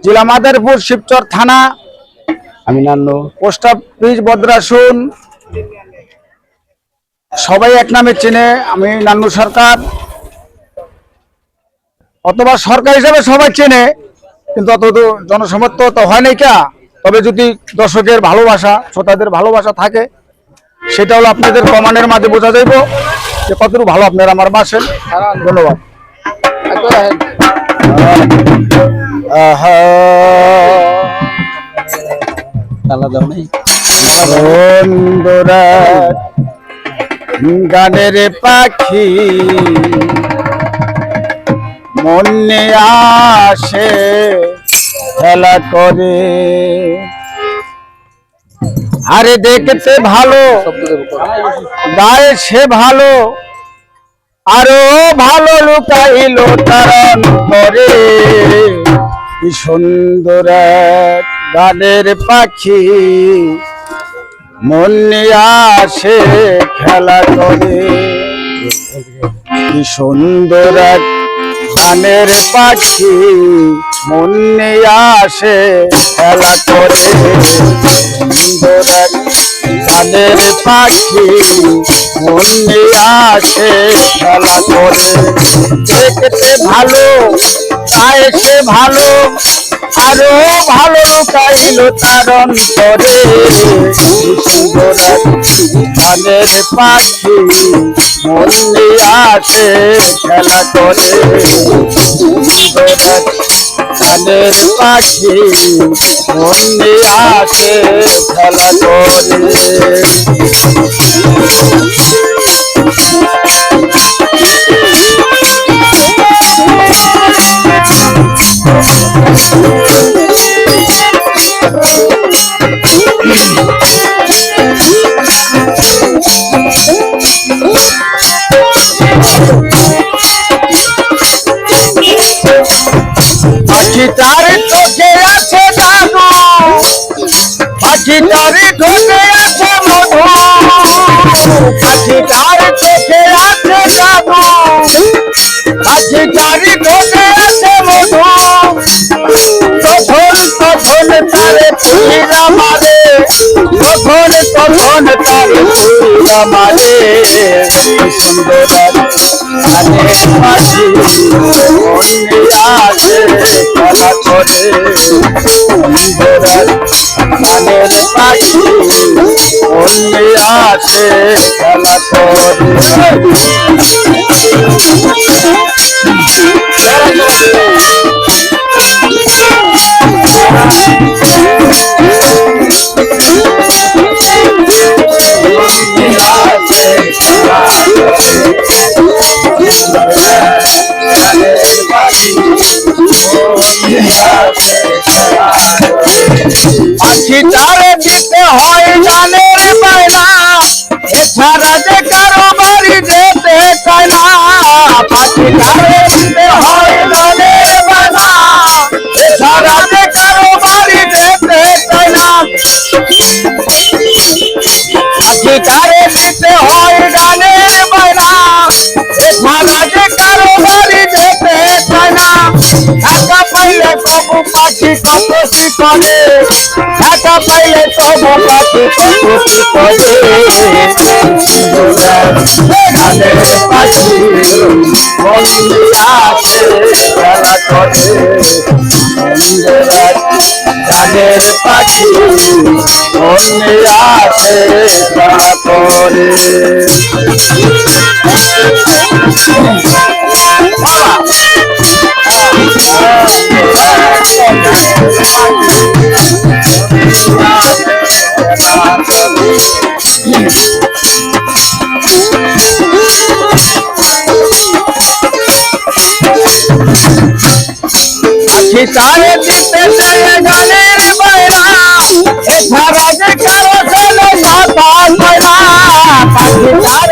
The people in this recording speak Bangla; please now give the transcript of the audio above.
জেলা মাদারীপুর, শিবচর থানা। আমি নান্নু। Post office বদ্রাসুন। সবাই এক নামে চেনে, আমি নান্নু সরকার, অথবা সরকার হিসাবে সবাই চেনে, কিন্তু অত জনসমর্থ তো হয় নাই কা। তবে যদি দর্শকের ভালোবাসা, শ্রোতাদের ভালোবাসা থাকে, সেটা হলো আপনাদের কমান্ডের মাঝে বোঝা যাইব যে কতটুকু ভালো আপনারা আমার বাসেন। ধন্যবাদ। গানের পাখি মনে আসে খেলা করে, আরে দেখতে ভালো, গায়ে সে ভালো, আরো ভালো লুকাইল তার অন্তরে। কি সুন্দর এক গানের পাখি মনে আসে খেলা করে। কি সুন্দর এক গানের পাখি মনে আসে খেলা করে। সুন্দর এক গানের পাখি মনে আসে খেলা করে। দেখতে ভালো, গায়ে সে ভালো, আরো ভালো লুকাইল তার অন্তরে। সুন্দর এক গানের পাখি মনে আসে খেলা করে। সুন্দর এক গানের পাখি মনে আসে খেলা করে। পাখিটার চোখে আছে জাদু, পাখিটার ঠোঁটে আছে মধু, পাখিটার চোখে আছে জাদু, পাখিটার ঠোঁটে আছে মধু। তখন তখন তারে ফুলিরা মারে, তখন তখন তারে ফুলিরা মারে। সুন্দর গানের পাখি মনে আসে খেলা করে। সুন্দর গানের পাখি মনে আসে খেলা করে। পাখিটারে দিতে হয় গানের বায়না, এছাড়া যে কারো বাড়ি যেতে চায় না। পাখিটারে দিতে হয় গানের বায়না, এছাড়া যে কারো বাড়ি যেতে চায় না। পাখিটারে দিতে হয় গানের বায়না, এছাড়া যে কারো বাড়ি যেতে চায় না। টাকা পাইলে তবু পাখি কত কি করে, টাকা পাইলে তবু পাখি কত কি করে। গানের পাখি মনে আসে খেলা করে। গানের পাখি মনে আসে খেলা করে। পাখিটারে দিতে চায় গানের বায়না, এছাড়া যে কারো ছেলে মাথা হয় না। পাখিটারে